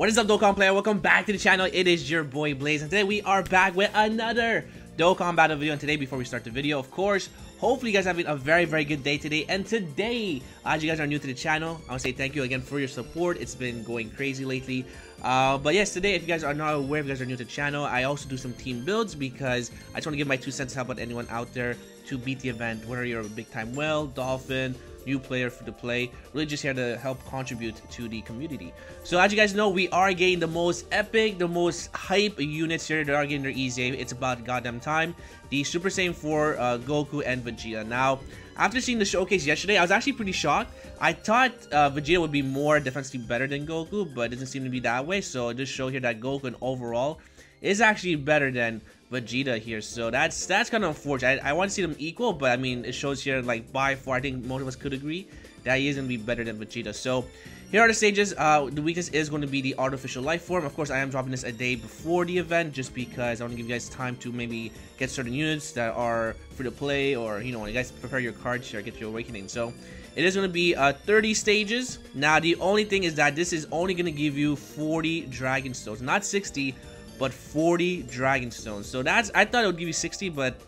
What is up, Dokkan player? Welcome back to the channel. It is your boy Blaze, and today we are back with another Dokkan battle video. And today, before we start the video, of course, hopefully you guys are having a very good day today. And today, as you guys are new to the channel, I want to say thank you again for your support. It's been going crazy lately. But yes, today, if you guys are not aware, if you guys are new to the channel, I also do some team builds because I just want to give my 2 cents to help out anyone out there to beat the event, whether you're a big time whale, dolphin, new player for the play, really just here to help contribute to the community. So as you guys know, we are getting the most epic, the most hype units here. They are getting their easy. It's about goddamn time. The Super Saiyan 4 Goku and Vegeta. Now, after seeing the showcase yesterday, I was actually pretty shocked. I thought Vegeta would be more defensively better than Goku, but it doesn't seem to be that way. So it just show here that Goku and overall is actually better than Vegeta here, so that's kind of unfortunate. I want to see them equal, but I mean, it shows here, like, by far, I think most of us could agree that he is going to be better than Vegeta. So here are the stages. The weakness is going to be the artificial life form. Of course, I am dropping this a day before the event just because I want to give you guys time to maybe get certain units that are free to play, or, you know, when you guys prepare your cards here, get your awakening. So it is going to be 30 stages. Now, the only thing is that this is only going to give you 40 Dragon Stones, not 60, but 40 Dragon Stones. So that's, I thought it would give you 60, but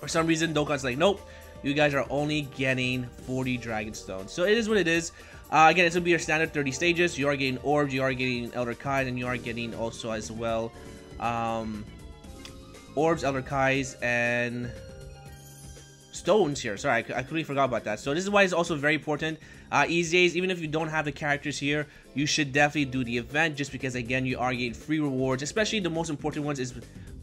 for some reason Dokkan's like, nope, you guys are only getting 40 Dragon Stones. So it is what it is. Again, it's gonna be your standard 30 stages. You are getting orbs, you are getting Elder Kai, and you are getting also as well orbs, Elder Kais, and stones here. Sorry, I completely forgot about that. So this is why it's also very important. EZAs, even if you don't have the characters here, you should definitely do the event, just because, again, you are getting free rewards. Especially the most important ones is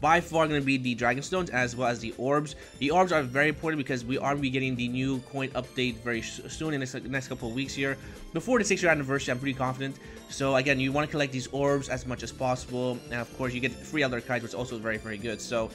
by far going to be the Dragon Stones as well as the orbs. The orbs are very important because we are getting the new coin update very soon in the next couple of weeks here. Before the 6-year anniversary, I'm pretty confident. So again, you want to collect these orbs as much as possible. And of course, you get free other cards, which is also very good. So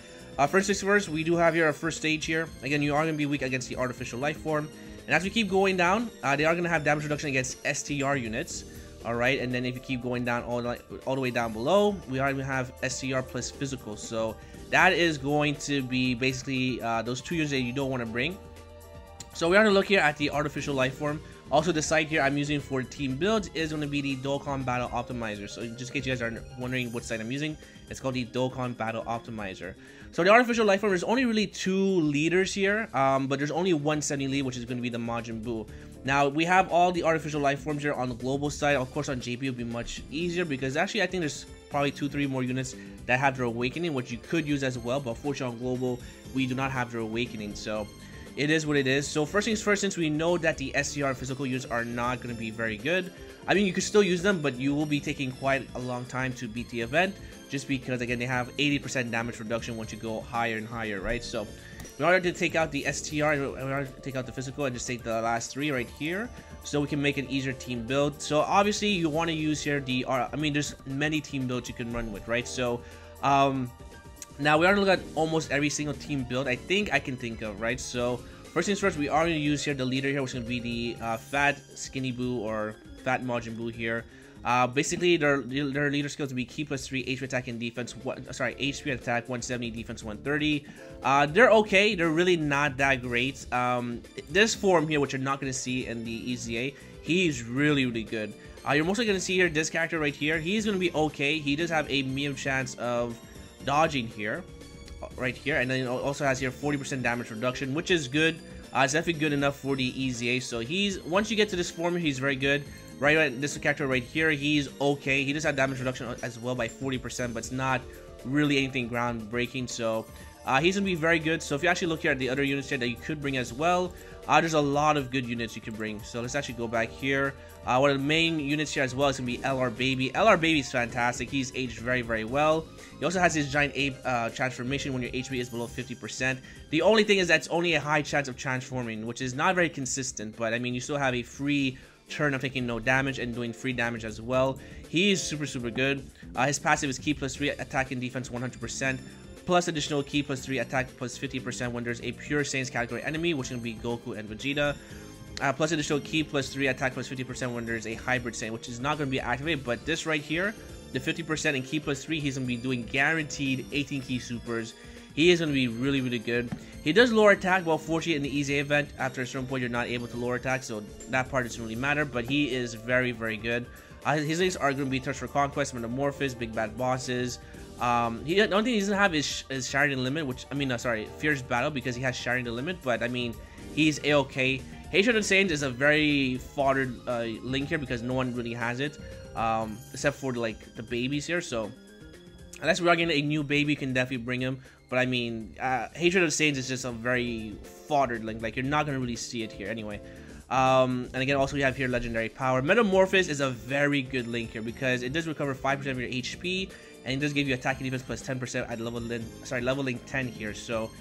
first things first, we do have here our first stage here. Again, you are going to be weak against the artificial life form. And as we keep going down, they are going to have damage reduction against STR units. Alright, and then if you keep going down all the way down below, we are going to have STR plus physical. So that is going to be basically those 2 units that you don't want to bring. So we are going to look here at the artificial life form. Also, the site here I'm using for team builds is going to be the Dokkan Battle Optimizer. So just in case you guys are wondering what site I'm using, it's called the Dokkan Battle Optimizer. So the artificial life form, there's only really 2 leaders here, but there's only 170 lead, which is going to be the Majin Buu. Now, we have all the artificial life forms here on the global side. Of course, on JP it will be much easier because actually I think there's probably 2-3 more units that have their awakening, which you could use as well. But unfortunately, on global, we do not have their awakening. So it is what it is. So first things first, since we know that the SCR physical units are not going to be very good, I mean, you could still use them, but you will be taking quite a long time to beat the event, just because, again, they have 80% damage reduction once you go higher and higher, right? So in order to take out the STR, in order to take out the physical, and just take the last 3 right here, so we can make an easier team build. So obviously, you want to use here the, I mean, there's many team builds you can run with, right? So now we are going to look at almost every single team build I think I can think of, right? So first things first, we are going to use here the leader here, which is going to be the Fat Skinny Buu or Fat Majin Buu here. Basically, their leader skills will be Ki plus 3, HP attack and defense. HP attack 170, defense 130. They're okay. They're really not that great. This form here, which you're not going to see in the EZA, he's really good. You're mostly going to see here this character right here. He's going to be okay. He does have a medium chance of dodging here, right here, and then it also has here 40% damage reduction, which is good. It's definitely good enough for the EZA. So once you get to this form, he's very good. Right, this character right here, he's okay. He does have damage reduction as well by 40%, but it's not really anything groundbreaking. So he's gonna be very good. So if you actually look here at the other units here that you could bring as well, there's a lot of good units you can bring. So let's actually go back here. One of the main units here as well is gonna be LR Baby. LR Baby is fantastic. He's aged very well. He also has his giant ape transformation when your HP is below 50%. The only thing is that's only a high chance of transforming, which is not very consistent. But I mean, you still have a free turn of taking no damage and doing free damage as well. He is super good. His passive is Ki plus 3, attack and defense 100%, plus additional Ki plus 3, attack plus 50% when there's a pure Saiyans category enemy, which is going to be Goku and Vegeta. Plus additional Ki plus 3, attack plus 50% when there's a hybrid Saiyan, which is not going to be activated. But this right here, the 50% and Ki plus 3, he's going to be doing guaranteed 18 Ki supers. He is going to be really good. He does lower attack, but unfortunately in the EZA event, after a certain point, you're not able to lower attack, so that part doesn't really matter, but he is very good. His links are going to be Thirst for Conquest, Metamorphosis, Big Bad Bosses. The only thing he doesn't have is Shattering the Limit, which, I mean, sorry, Fierce Battle, because he has Shattering the Limit, but I mean, he's A-okay. Hatred of Saiyans is a very foddered link here because no one really has it, except for like the babies here. So unless we are getting a new baby, you can definitely bring him. But I mean, Hatred of Saiyans is just a very foddered link. Like, you're not gonna really see it here anyway. And again, also we have here Legendary Power. Metamorphosis is a very good link here because it does recover 5% of your HP, and it does give you attack and defense plus 10% at leveling 10 here. So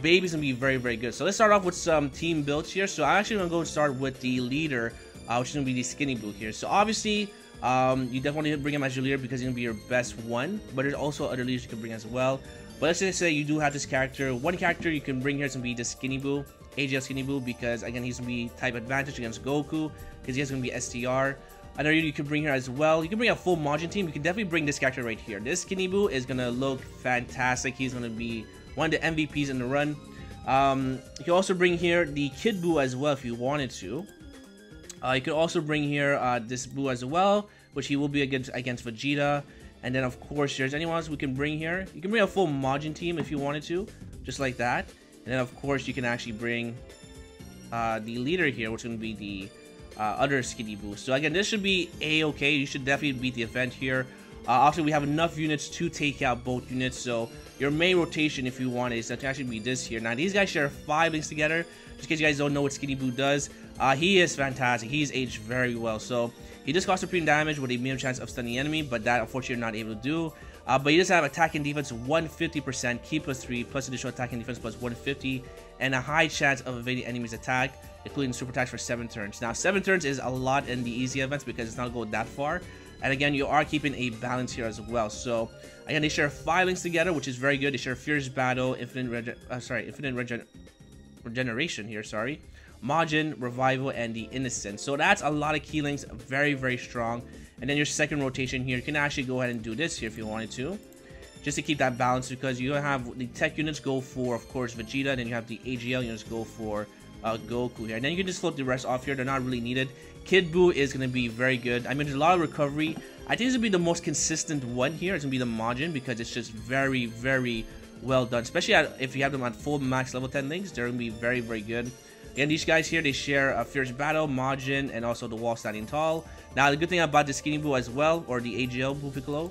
baby's gonna be very, very good. So let's start off with some team builds here. So I'm actually gonna go and start with the leader, which is gonna be the Skinny Boo here. So obviously, you definitely bring him as your leader because he's gonna be your best one. But there's also other leaders you can bring as well. But let's just say you do have this character. One character you can bring here is gonna be the Skinny Boo, AGL Skinny Boo, because again he's gonna be type advantage against Goku because he has gonna be STR. Another you can bring here as well. You can bring a full Majin team. You can definitely bring this character right here. This Skinny Boo is gonna look fantastic. He's gonna be one of the MVPs in the run. You can also bring here the Kid Boo as well if you wanted to. You could also bring here this Boo as well, which he will be against Vegeta. And then of course there's anyone else we can bring here. You can bring a full Majin team if you wanted to, just like that. And then of course you can actually bring the leader here, which is going to be the other Skinny Boo. So again, this should be A-okay. You should definitely beat the event here. Obviously we have enough units to take out both units, so your main rotation if you want is to actually be this here. Now these guys share 5 links together. Just in case you guys don't know what Skinny Boo does, he is fantastic. He's aged very well. So he does cause supreme damage with a medium chance of stunning the enemy, but that unfortunately you're not able to do. But he does have attack and defense 150%, ki plus 3, plus additional attack and defense plus 150, and a high chance of evading enemies' attack, including super attacks for 7 turns. Now 7 turns is a lot in the easy events because it's not going that far. And again, you are keeping a balance here as well. So again, they share 5 links together, which is very good. They share Fierce Battle, Infinite Regeneration here, Majin, Revival, and the Innocent. So that's a lot of key links, very, very strong. And then your second rotation here, you can actually go ahead and do this here if you wanted to, just to keep that balance, because you have the tech units go for, of course, Vegeta, and then you have the AGL units go for Goku here. And then you can just float the rest off here. They're not really needed. Kid Boo is going to be very good. I mean, there's a lot of recovery. I think this will be the most consistent one here. It's going to be the Majin because it's just very, very well done. Especially if you have them at full max level 10 links, they're going to be very, very good. Again, these guys here, they share a Fierce Battle, Majin, and also the Wall Standing Tall. Now, the good thing about the Skinny Boo as well, or the AGL Boo Piccolo,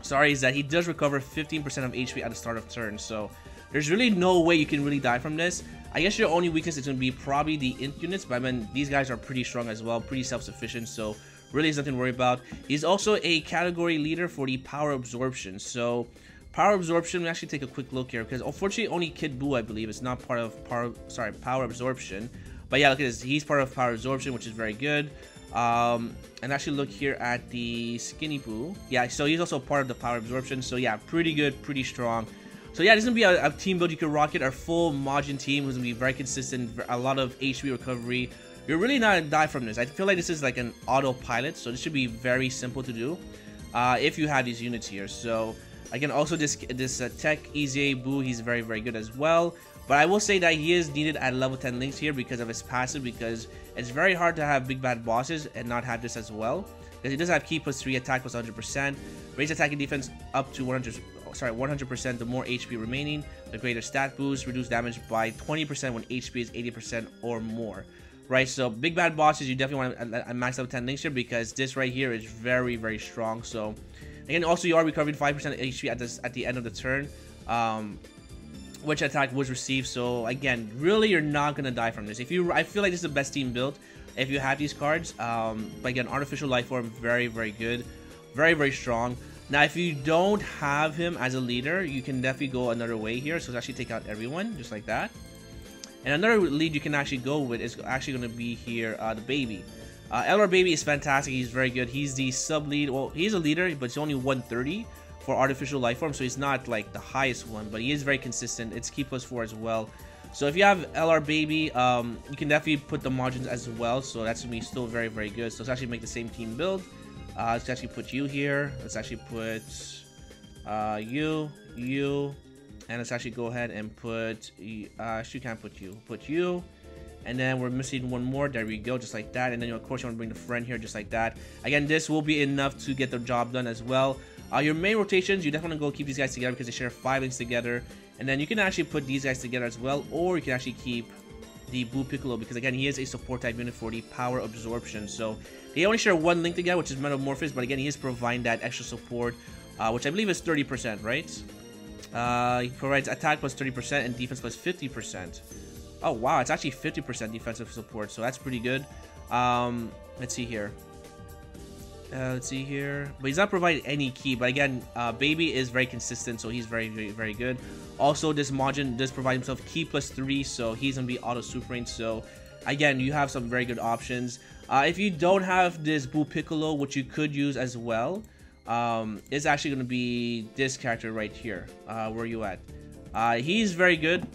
is that he does recover 15% of HP at the start of turn. So there's really no way you can really die from this. I guess your only weakness is going to be probably the Int units, but I mean, these guys are pretty strong as well, pretty self-sufficient, so really is nothing to worry about. He's also a category leader for the Power Absorption. So Power Absorption, we actually take a quick look here, because unfortunately only Kid Boo, I believe, is not part of Power Absorption. But yeah, look at this, he's part of Power Absorption, which is very good. And actually look here at the Skinny Boo. Yeah, so he's also part of the Power Absorption. So yeah, pretty good, pretty strong. So yeah, this is gonna be a team build you can rocket. Our full Majin team who's gonna be very consistent, a lot of HP recovery. You're really not gonna die from this. I feel like this is like an autopilot, so this should be very simple to do if you have these units here. So again, also this Tech Eza Boo, he's very, very good as well. But I will say that he is needed at level 10 links here because of his passive, because it's very hard to have big bad bosses and not have this as well. Because he does have ki plus 3, attack plus 100%, raise attack and defense up to 100%, the more HP remaining, the greater stat boost, reduce damage by 20% when HP is 80% or more. Right, so big bad bosses, you definitely want a max level 10 links here because this right here is very, very strong. So again, also you are recovering 5% HP at the end of the turn. Which attack was received. So again, really you're not gonna die from this. I feel like this is the best team build if you have these cards. But again, Artificial Life Form, very, very good, very, very strong. Now if you don't have him as a leader, you can definitely go another way here. So let's actually take out everyone just like that. And another lead you can actually go with is actually going to be here the Baby. LR Baby is fantastic. He's very good. He's the sub lead. Well, he's a leader, but it's only 130 for Artificial Life Form, so he's not like the highest one, but he is very consistent. It's ki plus 4 as well. So if you have LR Baby, you can definitely put the Majins as well, so that's gonna be still very, very good. So let's actually make the same team build. Let's actually put you here. Let's actually put you, and let's actually go ahead and put you can't put you, And then we're missing one more. There we go, just like that. And then of course you want to bring the friend here, just like that. Again, this will be enough to get the job done as well. Your main rotations, you definitely want to go keep these guys together because they share 5 links together. And then you can actually put these guys together as well, or you can actually keep the Blue Piccolo because again he is a support type unit for the power absorption. So they only share 1 link together, which is Metamorphosis, but again he is providing that extra support, which I believe is 30%, right? He provides attack plus 30% and defense plus 50%. Oh wow, it's actually 50% defensive support, so that's pretty good. Let's see here. But he's not providing any key, but again Baby is very consistent, so he's very good. Also this Majin does provide himself key plus 3, so he's gonna be auto supering. So again, you have some very good options. If you don't have this Blue Piccolo, which you could use as well, is actually gonna be this character right here. Where are you at? He's very good.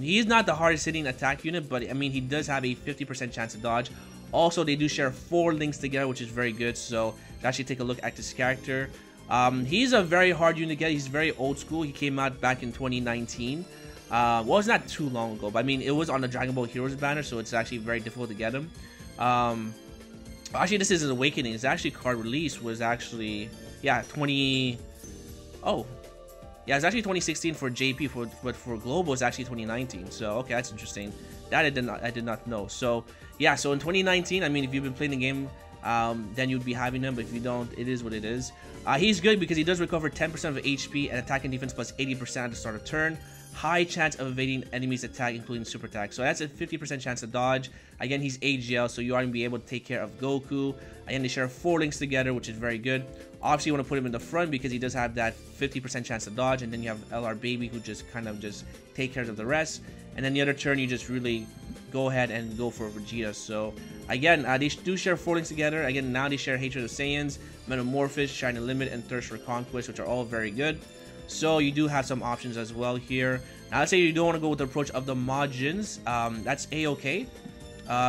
He's not the hardest hitting attack unit, but I mean he does have a 50% chance to dodge. Also, they do share 4 links together, which is very good. So actually take a look at this character. He's a very hard unit to get. He's very old school. He came out back in 2019. Well, it's not too long ago, but I mean it was on the Dragon Ball Heroes banner, so it's actually very difficult to get him. Actually, this is his Awakening. His actually card release was actually it's actually 2016 for JP, but for Global it's actually 2019. So okay, that's interesting. That I did not know. So yeah, so in 2019, I mean, if you've been playing the game, then you'd be having him. But if you don't, it is what it is. He's good because he does recover 10% of HP and attack and defense plus 80% at the start of turn. High chance of evading enemies' attack, including super attack. So that's a 50% chance to dodge. Again, he's AGL, so you are going to be able to take care of Goku. Again, they share 4 links together, which is very good. Obviously, you want to put him in the front because he does have that 50% chance to dodge. And then you have LR Baby, who just kind of just take care of the rest. And then the other turn, you just really go ahead and go for Vegeta. So again, they do share 4 links together. Again, now they share Hatred of Saiyans, Metamorphosis, Shine Limit, and Thirst for Conquest, which are all very good. So you do have some options as well here. Now let's say you don't want to go with the approach of the Majins. That's a-okay,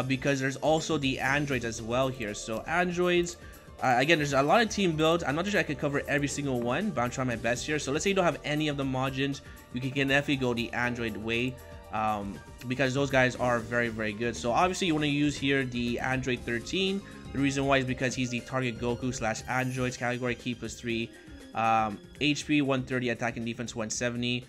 because there's also the androids as well here. So androids, again, there's a lot of team builds. I'm not sure I could cover every single one, but I'm trying my best here. So let's say you don't have any of the Majins, you can definitely go the android way, because those guys are very good. So obviously you want to use here the Android 13. The reason why is because he's the target Goku / androids category, key plus 3, HP 130, attack and defense 170.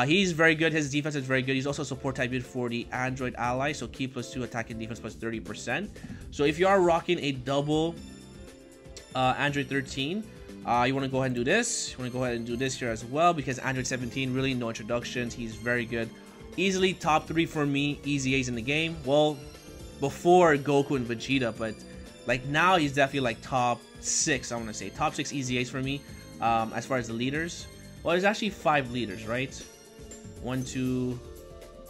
He's very good. His defense is very good. He's also support type unit for the android ally, so key plus 2, attack and defense plus 30%. So if you are rocking a double Android 13, you want to go ahead and do this. You want to go ahead and do this here as well, because Android 17, really no introductions. He's very good. Easily top 3 for me, easy A's in the game. Well, before Goku and Vegeta, but like now he's definitely like top 6. I want to say top 6 easy A's for me. As far as the leaders, well, there's actually 5 leaders, right? 1, 2.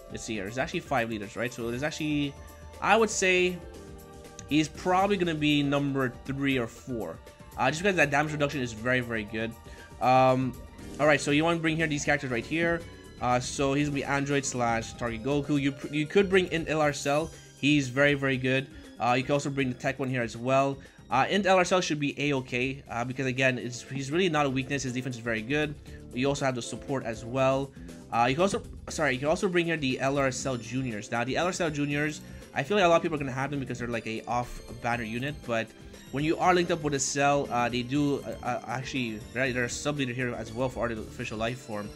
Let's see here. There's actually 5 leaders, right? So there's actually, I would say, he's probably gonna be number 3 or 4, just because that damage reduction is very good. All right, so you want to bring here these characters right here. So he's gonna be android / target Goku. You could bring in LR Cell. He's very good. You can also bring the tech one here as well. Int LR Cell should be a-okay, because again, he's really not a weakness. His defense is very good. You also have the support as well. You can also bring here the LR Cell Juniors. Now the LR Cell Juniors, I feel like a lot of people are gonna have them because they're like a off banner unit, but when you are linked up with a Cell, they do actually, they're a sub leader here as well for artificial life form.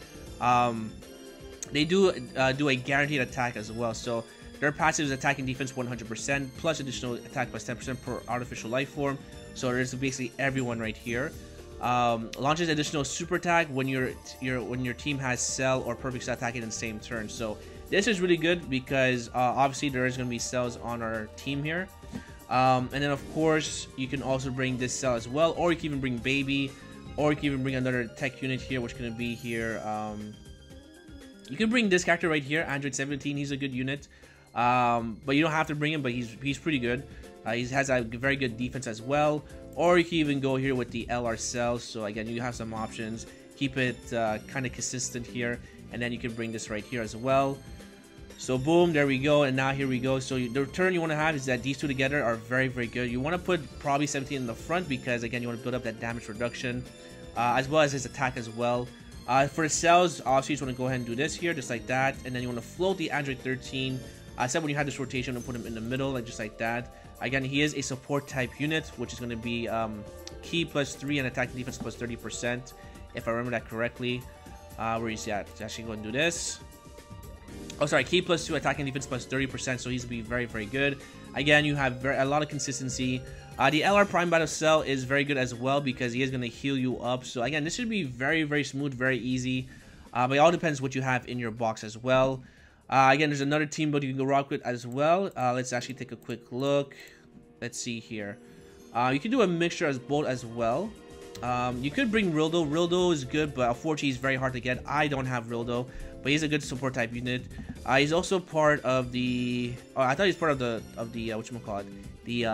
They do a guaranteed attack as well. So their passive is attack and defense 100%, plus additional attack plus 10% per artificial life form. So there's basically everyone right here. Launches additional super attack when your team has Cell or Perfect Cell attacking in the same turn. So this is really good because obviously there is going to be Cells on our team here. And then of course you can also bring this Cell as well, or you can even bring Baby, or you can even bring another tech unit here, which can be here. You can bring this character right here, Android 17. He's a good unit. But you don't have to bring him, but he's pretty good. He has a very good defense as well. Or you can even go here with the LR Cells. So again, you have some options. Keep it kind of consistent here, and then you can bring this right here as well. So boom, there we go, and now here we go. So the turn you want to have is that these two together are very good. You want to put probably 17 in the front because again, you want to build up that damage reduction, as well as his attack as well. For the Cells, obviously you just want to go ahead and do this here, just like that, and then you want to float the Android 13 I said when you had this rotation, to put him in the middle, like just like that. Again, he is a support type unit, which is going to be Ki +3 and attack and defense +30%, if I remember that correctly. Where is he at? Let's actually go and do this. Oh, sorry, Ki +2, attack and defense +30%, so he's going to be very, very good. Again, you have a lot of consistency. The LR Prime Battle Cell is very good as well because he is going to heal you up. So again, this should be very, very smooth, very easy. But it all depends what you have in your box as well. Again, there's another team build you can go rock with as well. Let's actually take a quick look. Let's see here. You can do a mixture as both as well. You could bring Rildo. Rildo is good, but unfortunately he's very hard to get. I don't have Rildo, but he's a good support type unit. He's also part of the... Oh, I thought he's part of the whatchamacallit? The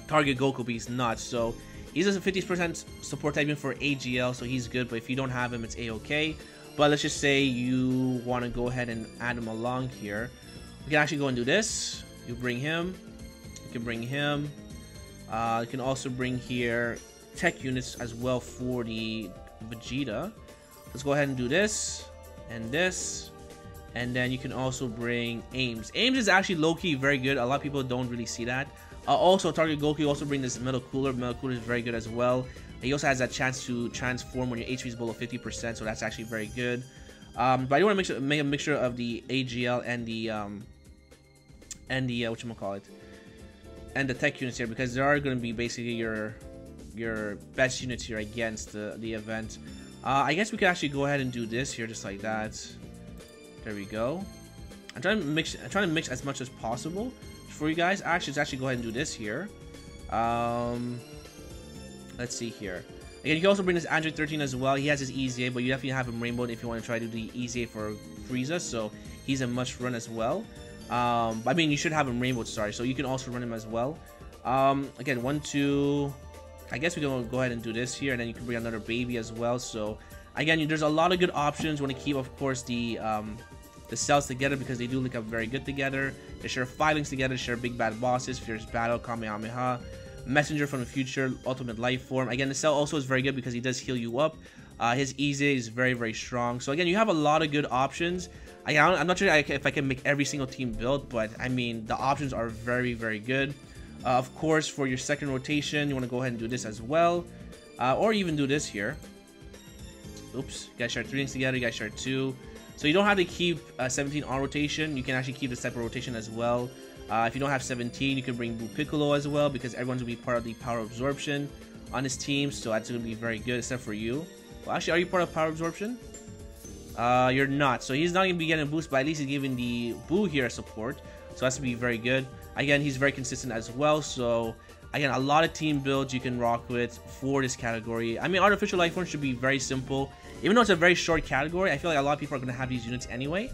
Target Goku, but he's not. So he's just a 50% support type unit for AGL, so he's good, but if you don't have him, it's A-okay. But let's just say you want to go ahead and add him along here. We can actually go and do this. You bring him. You can bring him. You can also bring here tech units as well for the Vegeta. Let's go ahead and do this and this. And then you can also bring Ames. Ames is actually low-key very good. A lot of people don't really see that. Also, Target Goku also bring this Metal Cooler. Metal Cooler is very good as well. He also has that chance to transform when your HP is below 50%, so that's actually very good. But I do want to make a mixture of the AGL and the whatchamacallit, and the tech units here, because they are going to be basically your best units here against the event. I guess we could actually go ahead and do this here, just like that. There we go. I'm trying to mix as much as possible for you guys. Actually, let's actually go ahead and do this here. Let's see here. Again, you can also bring this Android 13 as well. He has his EZA, but you definitely have him rainbowed if you want to try to do the EZA for Frieza, so he's a must run as well. I mean, you should have him rainbowed, sorry, so you can also run him as well. Again, 1, 2. I guess we can go ahead and do this here, and then you can bring another baby as well. So again, there's a lot of good options. You want to keep, of course, the cells together because they do link up very good together. They share 5 links together, share big bad bosses, fierce battle, Kamehameha, messenger from the future, ultimate life form. Again, the cell also is very good because he does heal you up. His EZA is very, very strong. So again, you have a lot of good options. I'm not sure if I can make every single team build, but I mean, the options are very, very good. Of course, for your second rotation, you want to go ahead and do this as well. Or even do this here. Oops, you guys share 3 links together, you guys share 2. So you don't have to keep 17 on rotation. You can actually keep the separate rotation as well. If you don't have 17, you can bring Blue Piccolo as well, because everyone's going to be part of the power absorption on his team. So that's going to be very good, except for you. Well, actually, are you part of power absorption? You're not. So he's not going to be getting a boost, but at least he's giving the Boo here support. So that's going to be very good. Again, he's very consistent as well. So again, a lot of team builds you can rock with for this category. I mean, Artificial Life Form should be very simple. Even though it's a very short category, I feel like a lot of people are going to have these units anyway.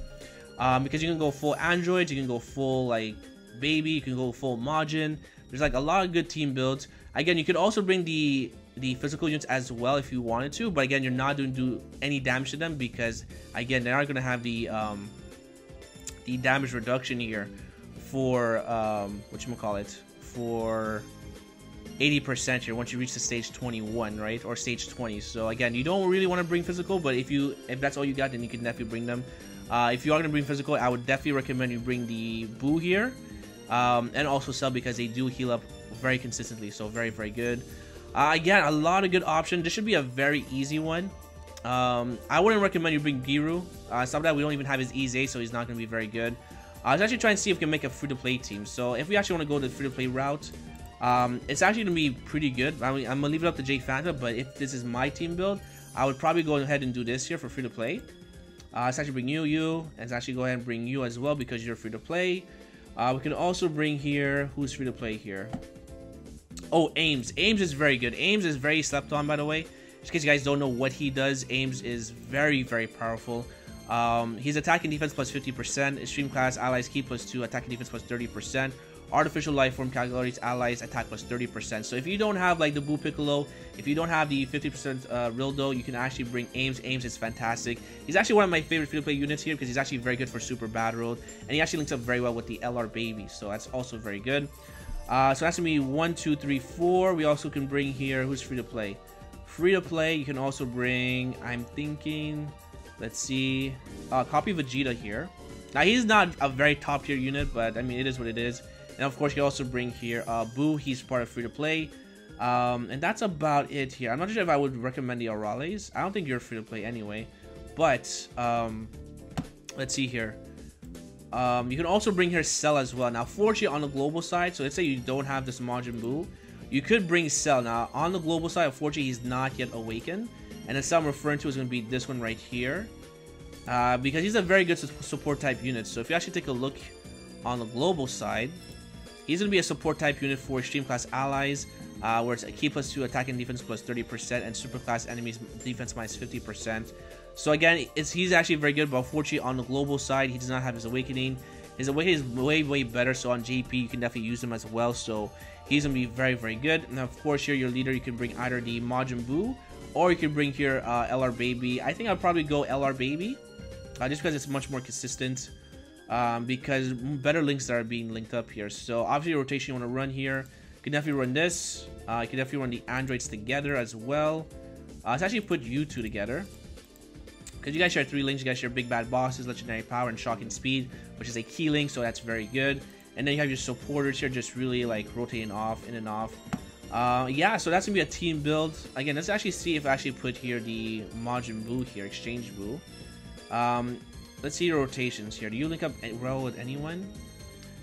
Because you can go full androids, you can go full like baby, you can go full Majin. There's like a lot of good team builds. Again, you could also bring the physical units as well if you wanted to, but again, you're not going to do any damage to them because again, they aren't going to have the damage reduction here for whatchamacallit, for 80% here once you reach the stage 21, right, or stage 20. So again, you don't really want to bring physical, but if that's all you got, then you can definitely bring them. If you are going to bring physical, I would definitely recommend you bring the Boo here, and also Cell, because they do heal up very consistently, so very, very good. Again, a lot of good options. This should be a very easy one. I wouldn't recommend you bring Giru. Some of that we don't even have his EZA, so he's not going to be very good. I was actually trying to see if we can make a free-to-play team. So if we actually want to go the free-to-play route, it's actually going to be pretty good. I mean, I'm going to leave it up to J Fanta, but if this is my team build, I would probably go ahead and do this here for free-to-play. Let's actually bring you, and let's actually go ahead and bring you as well because you're free-to-play. We can also bring here, who's free-to-play here? Oh, Ames. Ames is very good. Ames is very slept on, by the way. Just in case you guys don't know what he does, Ames is very, very powerful. He's attack and defense plus 50%, extreme class allies key plus 2, attack and defense plus 30%, artificial life form calculates allies attack plus 30%. So if you don't have like the Boo Piccolo, if you don't have the 50% Rildo, you can actually bring Ames. Ames is fantastic. He's actually one of my favorite free-to-play units here because he's actually very good for Super Battle Road, and he actually links up very well with the LR Baby, so that's also very good. So that's gonna be 1, 2, 3, 4. We also can bring here, who's free to play? Free to play, you can also bring, I'm thinking, let's see, copy Vegeta here. Now he's not a very top tier unit, but I mean it is what it is. And of course you can also bring here Boo. He's part of free to play. And that's about it here. I'm not sure if I would recommend the Orales. I don't think you're free to play anyway. But let's see here. You can also bring here Cell as well. Now, fortunately, on the global side, so let's say you don't have this Majin Buu, you could bring Cell. Now, on the global side, unfortunately, he's not yet awakened. And the Cell I'm referring to is going to be this one right here. Because he's a very good support type unit. So if you actually take a look on the global side, he's going to be a support type unit for extreme class allies, where it's a key +2 attack and defense plus 30% and super class enemies defense minus 50%. So again, he's actually very good, but unfortunately on the global side, he does not have his awakening. His awakening is way better, so on JP you can definitely use him as well. So he's gonna be very good. Now of course here, your leader, you can bring either the Majin Buu, or you can bring here LR Baby. I think I'll probably go LR Baby, just because it's much more consistent, because better links that are being linked up here. So obviously rotation you want to run here, you can definitely run this. You can definitely run the androids together as well. Let's actually put you two together, because you guys share 3 links. You guys share Big Bad Bosses, Legendary Power, and Shocking Speed, which is a key link, so that's very good. And then you have your supporters here just really like rotating off, in and off. Yeah, so that's gonna be a team build. Again, let's actually see if I actually put here the Majin Buu here, Exchange Buu. Let's see your rotations here. Do you link up well with anyone?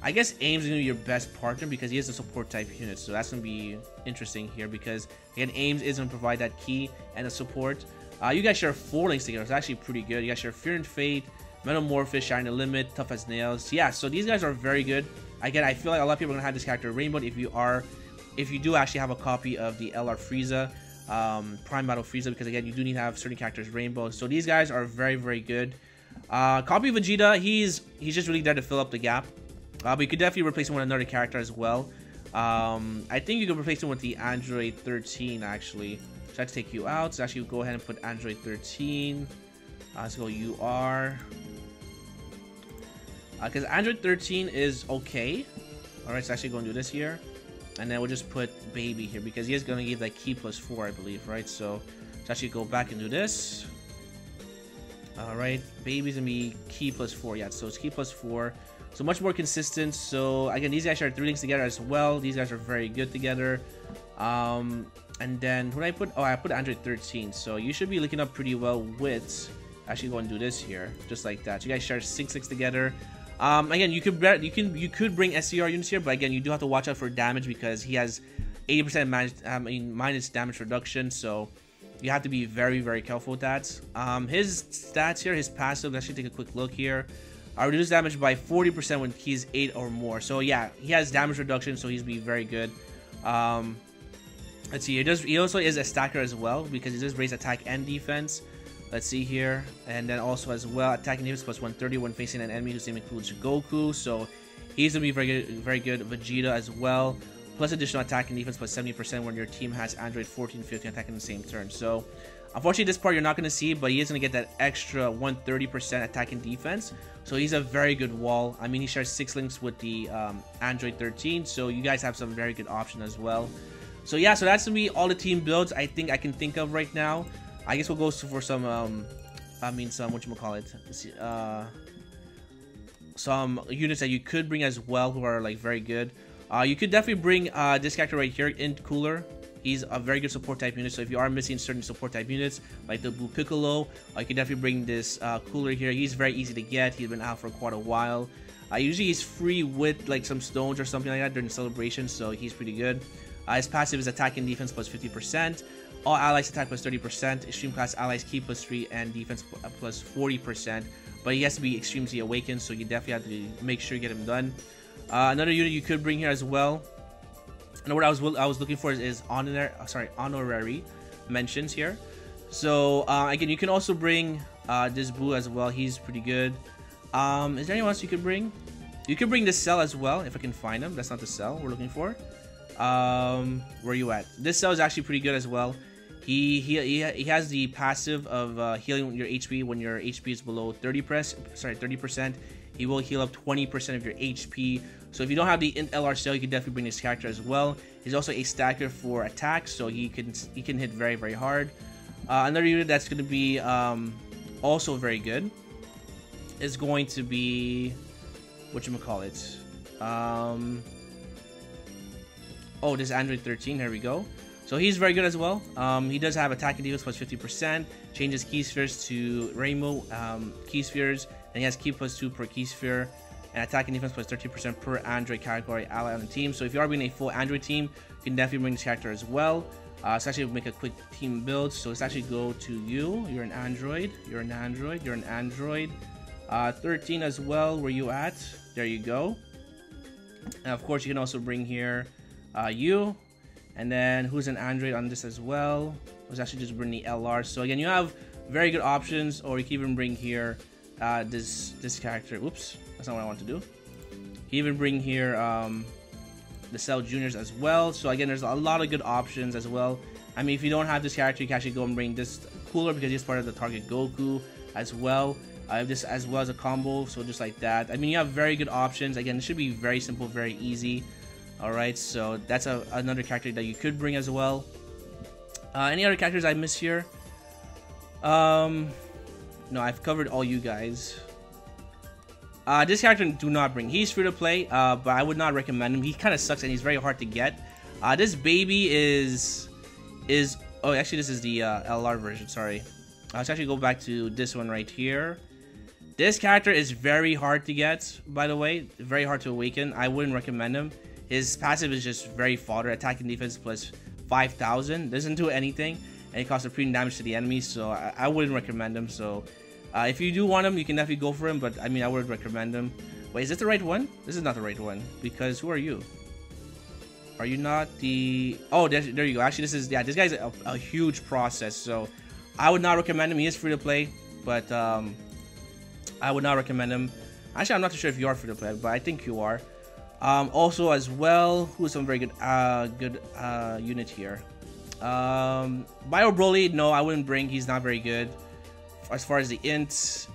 I guess Aim's gonna be your best partner because he is a support type unit, so that's gonna be interesting here, because again, Ames is gonna provide that key and the support. You guys share 4 links together. It's actually pretty good. You guys share Fear and Fate, Metamorphosis, Shattering the Limit, Tough as Nails. Yeah, so these guys are very good. Again, I feel like a lot of people are gonna have this character rainbowed if you do actually have a copy of the LR Frieza, Prime Battle Frieza, because again, you do need to have certain characters rainbow. So these guys are very good. Copy Vegeta, he's just really there to fill up the gap. But you could definitely replace him with another character as well. I think you can replace him with the Android 13 actually. So let's take you out. So actually go ahead and put Android 13. Let's go UR. Because Android 13 is okay. Alright, so actually go and do this here. And then we'll just put Baby here, because he is going to give that key +4, I believe, right? So let's actually go back and do this. Alright, Baby's going to be key +4. Yeah, so it's key +4. So much more consistent. So again, these guys share 3 links together as well. These guys are very good together. And then what I put? Oh, I put Android 13. So you should be linking up pretty well with. Actually, go and do this here, just like that. So you guys share 6 links together. Again, you could bring SCR units here, but again, you do have to watch out for damage, because he has 80% minus damage reduction. So you have to be very careful with that. His stats here, his passive. Let's actually take a quick look here. Reduce damage by 40% when he's 8 or more. So yeah, he has damage reduction, so he's be very good. Let's see, he also is a stacker as well, because he does raise attack and defense. Let's see here, and then also as well, attack and defense plus 130 when facing an enemy whose name includes Goku. So he's gonna be very good. Vegeta as well, plus additional attack and defense plus 70% when your team has Android 14, 15 attack in the same turn. So unfortunately, this part you're not going to see, but he is going to get that extra 130% attack and defense. So he's a very good wall. I mean, he shares 6 links with the Android 13, so you guys have some very good options as well. So yeah, so that's going to be all the team builds I think I can think of right now. I guess we'll go for some, some, some units that you could bring as well who are like very good. You could definitely bring this character right here in Cooler. He's a very good support type unit, so if you are missing certain support type units like the Blue Piccolo, you can definitely bring this Cooler here. He's very easy to get. He's been out for quite a while. Usually he's free with like some stones or something like that during the celebration, so he's pretty good. His passive is attack and defense plus 50%. All allies attack plus 30%. Extreme class allies key plus 3 and defense plus 40%. But he has to be extremely awakened, so you definitely have to make sure you get him done. Another unit you could bring here as well. And what I was looking for is honorary mentions here. So again, you can also bring this Boo as well. He's pretty good. Is there anyone else you could bring? You could bring this Cell as well if I can find him. That's not the Cell we're looking for. Where are you at? This Cell is actually pretty good as well. He has the passive of healing your HP when your HP is below 30%. He will heal up 20% of your HP. So if you don't have the Int LR Cell, you can definitely bring this character as well. He's also a stacker for attacks, so he can hit very hard. Another unit that's going to be also very good is going to be whatchamacallit. Oh, this is Android 13. Here we go. So he's very good as well. He does have attack and defense plus 50%. Changes key spheres to rainbow key spheres, and he has key plus 2 per key sphere, and attack and defense plus 30% per Android category ally on the team. So if you are being a full Android team, you can definitely bring this character as well. Let's actually make a quick team build. So let's actually go to you. You're an Android. You're an Android. You're an Android. 13 as well. Where you at? There you go. And of course, you can also bring here you. And then who's an Android on this as well? Let's actually just bring the LR. So again, you have very good options, or you can even bring here this character. Oops, that's not what I want to do. You can even bring here the Cell Juniors as well. So again, there's a lot of good options as well. I mean, if you don't have this character, you can actually go and bring this cooler because he's part of the target Goku as well. This as well as a combo, so just like that. I mean, you have very good options. Again, it should be very simple, very easy. All right, so that's another character that you could bring as well. Any other characters I missed here? No, I've covered all you guys. This character do not bring. He's free to play, but I would not recommend him. He kind of sucks and he's very hard to get. This baby is oh, actually this is the LR version. Sorry. Let's actually go back to this one right here. This character is very hard to get, by the way. Very hard to awaken. I wouldn't recommend him. His passive is just very fodder. Attack and defense plus 5,000. Doesn't do anything, and it costs a premium damage to the enemy. So I wouldn't recommend him. So if you do want him, you can definitely go for him. But I mean, I wouldn't recommend him. Wait, is this the right one? This is not the right one, because who are you? Are you not the? Oh, there you go. Actually, this is, yeah. This guy's a huge process. So I would not recommend him. He is free to play, but I would not recommend him. Actually, I'm not too sure if you are free to play, but I think you are. Also as well, who's some very good unit here? Bio Broly, no, I wouldn't bring. He's not very good. As far as the int,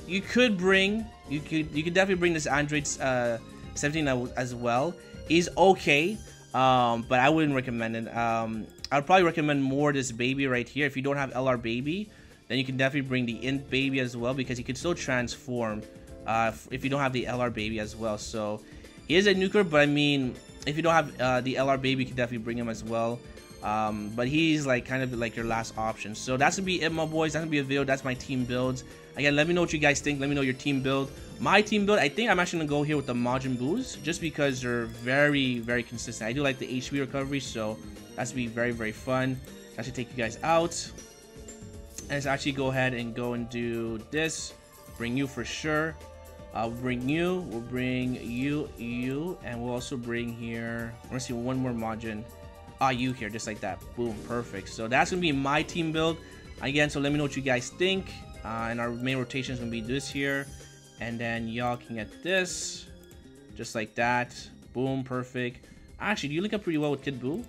you could bring. You could definitely bring this Android 17 as well. He's okay, but I wouldn't recommend it. I'd probably recommend more this baby right here. If you don't have LR baby, then you can definitely bring the int baby as well, because he could still transform if you don't have the LR baby as well. So he is a nuker, but I mean, if you don't have the LR baby, you can definitely bring him as well. But he's like kind of like your last option. So that's gonna be it, my boys. That's gonna be a video. That's my team builds. Again, let me know what you guys think. Let me know your team build. My team build, I think I'm actually gonna go here with the Majin Boos, just because they're very, very consistent. I do like the HP recovery, so that's gonna be very, very fun. I should take you guys out. And let's actually go ahead and go and do this. Bring you for sure. We'll bring you. We'll bring you, and we'll also bring here. I want to see one more Majin. You here, just like that. Boom, perfect. So that's gonna be my team build again. So let me know what you guys think. And our main rotation is gonna be this here, and then y'all can get this, just like that. Boom, perfect. Actually, do you link up pretty well with Kid Buu?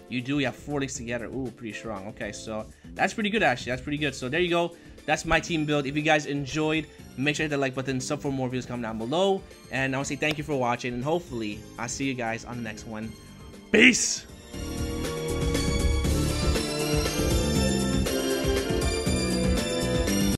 You do. You have 4 links together. Ooh, pretty strong. Okay, so that's pretty good, actually. That's pretty good. So there you go. That's my team build. If you guys enjoyed, make sure to hit the like button, sub for more videos coming down below. And I want to say thank you for watching, and hopefully I'll see you guys on the next one. Peace!